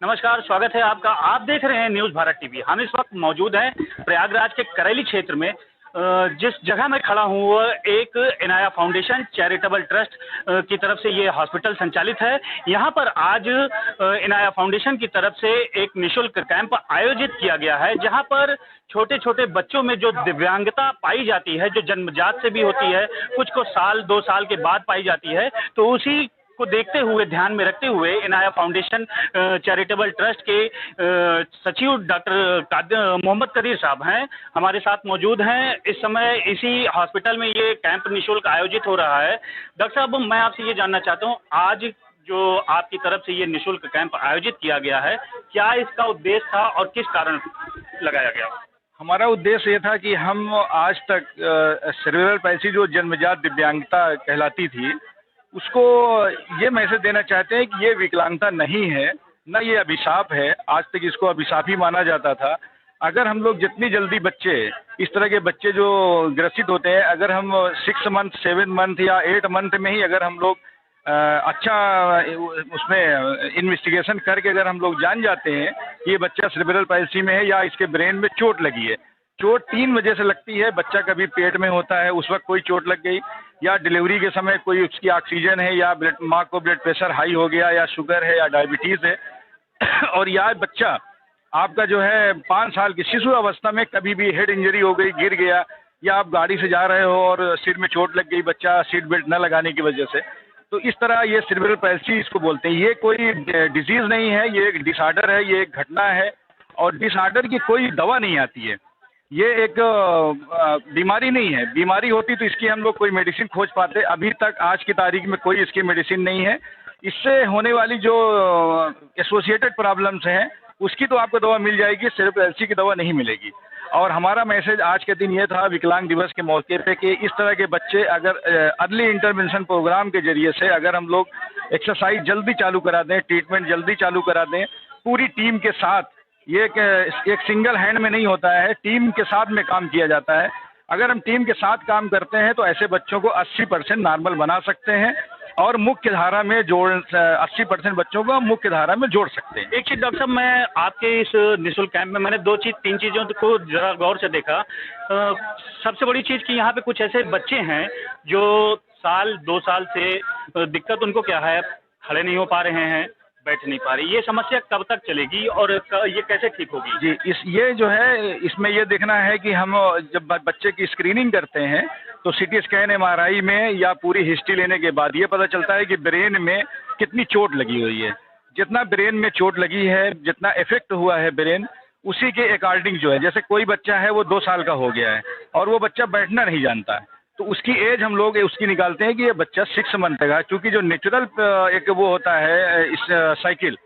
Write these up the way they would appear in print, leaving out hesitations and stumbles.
नमस्कार, स्वागत है आपका। आप देख रहे हैं न्यूज़ भारत टीवी। हम इस वक्त मौजूद हैं प्रयागराज के करेली क्षेत्र में। जिस जगह मैं खड़ा हूँ वह एक इनाया फाउंडेशन चैरिटेबल ट्रस्ट की तरफ से ये हॉस्पिटल संचालित है। यहाँ पर आज इनाया फाउंडेशन की तरफ से एक निःशुल्क कैंप आयोजित किया गया है, जहाँ पर छोटे-छोटे बच्चों में जो दिव्यांगता पाई जाती है, जो जन्मजात से भी होती है, कुछ को साल 2 साल के बाद पाई जाती है, तो उसी को देखते हुए, ध्यान में रखते हुए इनाया फाउंडेशन चैरिटेबल ट्रस्ट के सचिव डॉक्टर मोहम्मद कदीर साहब हैं, हमारे साथ मौजूद हैं। इस समय इसी हॉस्पिटल में ये कैंप निःशुल्क आयोजित हो रहा है। डॉक्टर साहब, मैं आपसे ये जानना चाहता हूँ, आज जो आपकी तरफ से ये निःशुल्क कैंप आयोजित किया गया है, क्या इसका उद्देश्य था और किस कारण लगाया गया? हमारा उद्देश्य ये था कि हम आज तक सेरेब्रल पैल्सी जो जन्मजात दिव्यांगता कहलाती थी, उसको ये मैसेज देना चाहते हैं कि ये विकलांगता नहीं है, ना ये अभिशाप है। आज तक इसको अभिशाप ही माना जाता था। अगर हम लोग जितनी जल्दी बच्चे, इस तरह के बच्चे जो ग्रसित होते हैं, अगर हम 6 मंथ, 7 मंथ या 8 मंथ में ही अगर हम लोग अच्छा उसमें इन्वेस्टिगेशन करके अगर हम लोग जान जाते हैं कि ये बच्चा सेरेब्रल पैल्सी में है या इसके ब्रेन में चोट लगी है। चोट 3 वजह से लगती है। बच्चा कभी पेट में होता है, उस वक्त कोई चोट लग गई, या डिलीवरी के समय कोई उसकी ऑक्सीजन है, या माँ को ब्लड प्रेशर हाई हो गया, या शुगर है, या डायबिटीज़ है और या बच्चा आपका जो है 5 साल की शिशु अवस्था में कभी भी हेड इंजरी हो गई, गिर गया, या आप गाड़ी से जा रहे हो और सिर में चोट लग गई, बच्चा सीट बेल्ट न लगाने की वजह से, तो इस तरह ये सेरेब्रल पैल्सी इसको बोलते हैं। ये कोई डिजीज़ नहीं है, ये एक डिसऑर्डर है, ये एक घटना है और डिसऑर्डर की कोई दवा नहीं आती है। ये एक बीमारी नहीं है। बीमारी होती तो इसकी हम लोग कोई मेडिसिन खोज पाते। अभी तक आज की तारीख में कोई इसकी मेडिसिन नहीं है। इससे होने वाली जो एसोसिएटेड प्रॉब्लम्स हैं, उसकी तो आपको दवा मिल जाएगी, सेरेब्रल पैल्सी की दवा नहीं मिलेगी। और हमारा मैसेज आज के दिन ये था, विकलांग दिवस के मौके पे, कि इस तरह के बच्चे अगर अर्ली इंटरवेंशन प्रोग्राम के जरिए से अगर हम लोग एक्सरसाइज जल्दी चालू करा दें, ट्रीटमेंट जल्दी चालू करा दें, पूरी टीम के साथ, ये एक सिंगल हैंड में नहीं होता है, टीम के साथ में काम किया जाता है। अगर हम टीम के साथ काम करते हैं तो ऐसे बच्चों को 80% नॉर्मल बना सकते हैं और मुख्य धारा में 80% बच्चों को मुख्य धारा में जोड़ सकते हैं। एक चीज़ डॉक्टर साहब, मैं आपके इस निःशुल्क कैंप में मैंने 3 चीज़ों को ज़रा गौर से देखा। सबसे बड़ी चीज़ कि यहाँ पे कुछ ऐसे बच्चे हैं जो 2 साल से दिक्कत उनको क्या है, खड़े नहीं हो पा रहे हैं, बैठ नहीं पा रही। ये समस्या कब तक चलेगी और ये कैसे ठीक होगी? जी, ये जो है, इसमें ये देखना है कि हम जब बच्चे की स्क्रीनिंग करते हैं तो सीटी स्कैन, एमआरआई में या पूरी हिस्ट्री लेने के बाद ये पता चलता है कि ब्रेन में कितनी चोट लगी हुई है। जितना ब्रेन में चोट लगी है, जितना इफेक्ट हुआ है ब्रेन, उसी के अकॉर्डिंग जो है, जैसे कोई बच्चा है वो 2 साल का हो गया है और वो बच्चा बैठना नहीं जानता है, तो उसकी एज हम लोग उसकी निकालते हैं कि ये बच्चा 6 मंथ का, क्योंकि जो नेचुरल एक वो होता है इस साइकिल,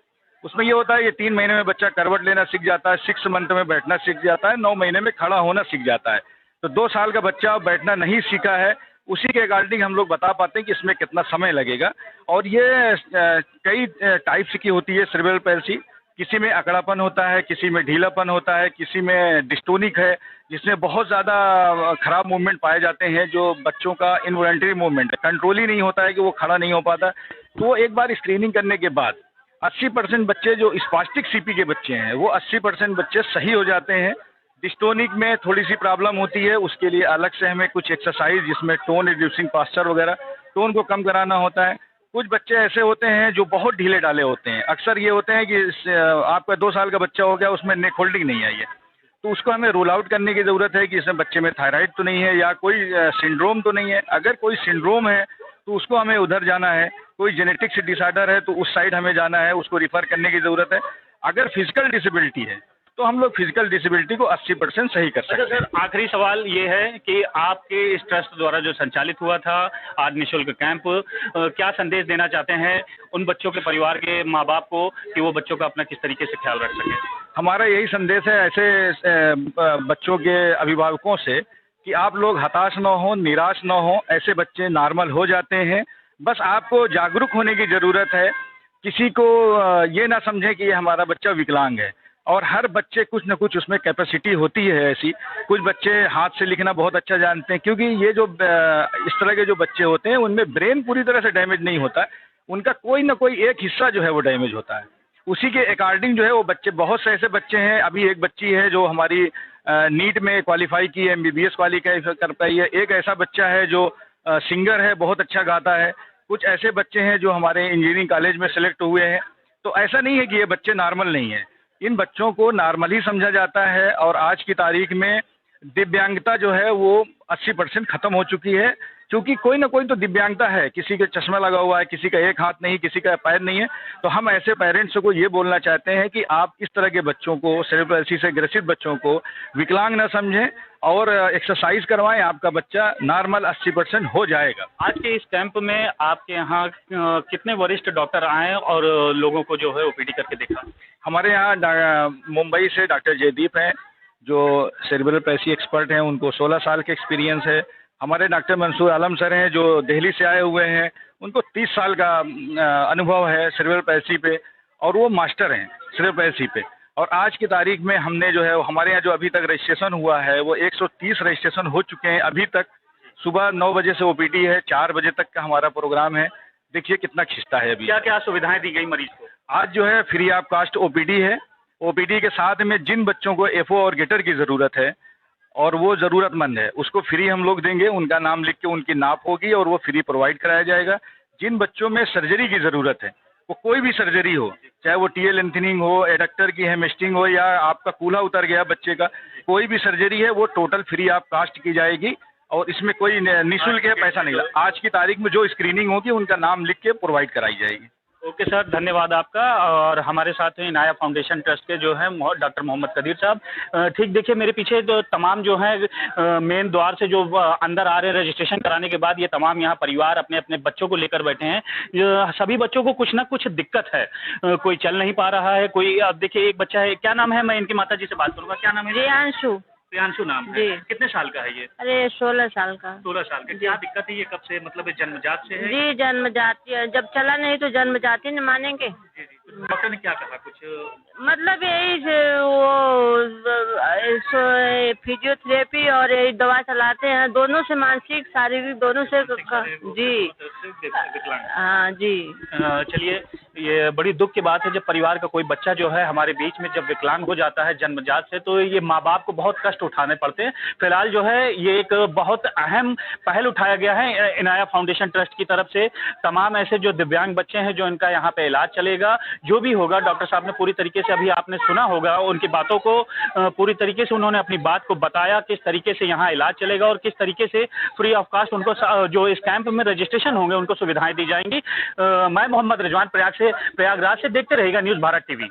उसमें ये होता है कि 3 महीने में बच्चा करवट लेना सीख जाता है, 6 मंथ में बैठना सीख जाता है, 9 महीने में खड़ा होना सीख जाता है। तो 2 साल का बच्चा बैठना नहीं सीखा है, उसी के अकॉर्डिंग हम लोग बता पाते हैं कि इसमें कितना समय लगेगा। और ये कई टाइप्स की होती है सेरेब्रल पैल्सी। किसी में अकड़ापन होता है, किसी में ढीलापन होता है, किसी में डिस्टोनिक है, जिसमें बहुत ज़्यादा खराब मूवमेंट पाए जाते हैं, जो बच्चों का इनवॉलंटरी मूवमेंट है, कंट्रोल ही नहीं होता है कि वो खड़ा नहीं हो पाता। तो एक बार स्क्रीनिंग करने के बाद 80% बच्चे जो स्पास्टिक सीपी के बच्चे हैं, वो 80% बच्चे सही हो जाते हैं। डिस्टोनिक में थोड़ी सी प्रॉब्लम होती है, उसके लिए अलग से हमें कुछ एक्सरसाइज, जिसमें टोन रिड्यूसिंग पास्चर वगैरह, टोन को कम कराना होता है। कुछ बच्चे ऐसे होते हैं जो बहुत ढीले ढाले होते हैं। अक्सर ये होते हैं कि आपका 2 साल का बच्चा हो गया, उसमें नेक होल्डिंग नहीं आई है, तो उसको हमें रूल आउट करने की ज़रूरत है कि इसमें बच्चे में थायराइड तो नहीं है या कोई सिंड्रोम तो नहीं है। अगर कोई सिंड्रोम है तो उसको हमें उधर जाना है। कोई जेनेटिक्स डिसऑर्डर है तो उस साइड हमें जाना है, उसको रिफ़र करने की ज़रूरत है। अगर फिजिकल डिसेबिलिटी है तो हम लोग फिजिकल डिसेबिलिटी को 80% सही कर सकते हैं। अच्छा सर, आखिरी सवाल ये है कि आपके इस ट्रस्ट द्वारा जो संचालित हुआ था आज निःशुल्क कैंप, क्या संदेश देना चाहते हैं उन बच्चों के परिवार के माँ बाप को कि वो बच्चों का अपना किस तरीके से ख्याल रख सकें? हमारा यही संदेश है ऐसे बच्चों के अभिभावकों से कि आप लोग हताश न हो, निराश न हो। ऐसे बच्चे नॉर्मल हो जाते हैं, बस आपको जागरूक होने की ज़रूरत है। किसी को ये ना समझें कि ये हमारा बच्चा विकलांग है, और हर बच्चे कुछ न कुछ उसमें कैपेसिटी होती है ऐसी। कुछ बच्चे हाथ से लिखना बहुत अच्छा जानते हैं, क्योंकि ये जो इस तरह के जो बच्चे होते हैं उनमें ब्रेन पूरी तरह से डैमेज नहीं होता है, उनका कोई ना कोई एक हिस्सा जो है वो डैमेज होता है। उसी के अकॉर्डिंग जो है वो बच्चे, बहुत से ऐसे बच्चे हैं, अभी एक बच्ची है जो हमारी नीट में क्वालिफाई की है, एमबीबीएस क्वालिफाई कर पाई है। एक ऐसा बच्चा है जो सिंगर है, बहुत अच्छा गाता है। कुछ ऐसे बच्चे हैं जो हमारे इंजीनियरिंग कॉलेज में सेलेक्ट हुए हैं। तो ऐसा नहीं है कि ये बच्चे नॉर्मल नहीं हैं, इन बच्चों को नॉर्मल ही समझा जाता है। और आज की तारीख में दिव्यांगता जो है वो 80% खत्म हो चुकी है, क्योंकि कोई ना कोई तो दिव्यांगता है। किसी के चश्मा लगा हुआ है, किसी का एक हाथ नहीं, किसी का पैर नहीं है। तो हम ऐसे पेरेंट्स को ये बोलना चाहते हैं कि आप इस तरह के बच्चों को, सेरेब्रल पैल्सी से ग्रसित बच्चों को विकलांग न समझें और एक्सरसाइज करवाएं। आपका बच्चा नॉर्मल 80% हो जाएगा। आज के इस कैंप में आपके यहाँ कितने वरिष्ठ डॉक्टर आए और लोगों को जो है ओपीडी करके देखा? हमारे यहाँ मुंबई से डॉक्टर जयदीप हैं जो सेरेब्रल पैल्सी एक्सपर्ट हैं, उनको 16 साल के एक्सपीरियंस है। हमारे डॉक्टर मंसूर आलम सर हैं जो दिल्ली से आए हुए हैं, उनको 30 साल का अनुभव है सेरेब्रल पैल्सी पे, और वो मास्टर हैं सेरेब्रल पैल्सी पे। और आज की तारीख में हमने जो है हमारे यहाँ जो अभी तक रजिस्ट्रेशन हुआ है वो 130 रजिस्ट्रेशन हो चुके हैं अभी तक। सुबह 9 बजे से ओपीडी है, 4 बजे तक का हमारा प्रोग्राम है। देखिए कितना खिंचता है अभी। क्या क्या सुविधाएं दी गई मरीज को? आज जो है फ्री ऑफ कास्ट ओपीडी है। ओपीडी के साथ में जिन बच्चों को एफओ और गेटर की ज़रूरत है और वो ज़रूरतमंद है, उसको फ्री हम लोग देंगे। उनका नाम लिख के उनकी नाप होगी और वो फ्री प्रोवाइड कराया जाएगा। जिन बच्चों में सर्जरी की ज़रूरत है, वो कोई भी सर्जरी हो, चाहे वो टीए लेंथनिंग हो, एडक्टर की हेमिस्टिंग हो, या आपका कूल्हा उतर गया बच्चे का, कोई भी सर्जरी है वो टोटल फ्री ऑफ कास्ट की जाएगी और इसमें कोई निःशुल्क है, पैसा नहीं लगा। आज की तारीख में जो स्क्रीनिंग होगी उनका नाम लिख के प्रोवाइड कराई जाएगी। ओके सर, धन्यवाद आपका। और हमारे साथ हैं इनाया फाउंडेशन ट्रस्ट के जो है डॉक्टर मोहम्मद कदीर साहब। ठीक देखिए मेरे पीछे तो तमाम जो है मेन द्वार से जो अंदर आ रहे हैं रजिस्ट्रेशन कराने के बाद, ये तमाम यहाँ परिवार अपने अपने बच्चों को लेकर बैठे हैं। सभी बच्चों को कुछ ना कुछ दिक्कत है, कोई चल नहीं पा रहा है, कोई अब देखिए एक बच्चा है, क्या नाम है, मैं इनकी माता जी से बात करूँगा। क्या नाम है? प्रियांशु। प्रियांशु नाम है। कितने साल का है ये? अरे 16 साल का। 16 साल का। क्या दिक्कत है, ये कब से, मतलब जन्मजात से है? जी जन्मजाति है, जब चला नहीं तो जन्मजाति न मानेंगे। जी जी। तो डॉक्टर ने क्या कहा कुछ? मतलब यही वो फिजियोथेरेपी और यही दवा चलाते हैं, दोनों से मानसिक शारीरिक दोनों से। जी हाँ जी। चलिए, ये बड़ी दुख की बात है जब परिवार का कोई बच्चा जो है हमारे बीच में जब विकलांग हो जाता है जन्मजात से, तो ये माँ बाप को बहुत कष्ट उठाने पड़ते हैं। फिलहाल जो है ये एक बहुत अहम पहल उठाया गया है इनाया फाउंडेशन ट्रस्ट की तरफ से। तमाम ऐसे जो दिव्यांग बच्चे हैं जो इनका यहाँ पे इलाज चलेगा, जो भी होगा डॉक्टर साहब ने पूरी तरीके से, अभी आपने सुना होगा उनकी बातों को, पूरी तरीके से उन्होंने अपनी बात को बताया किस तरीके से यहाँ इलाज चलेगा और किस तरीके से फ्री ऑफ कास्ट उनको जो इस कैंप में रजिस्ट्रेशन होंगे उनको सुविधाएं दी जाएंगी। मैं मोहम्मद रिजवान प्रयागराज से देखते रहिएगा न्यूज़ भारत टीवी।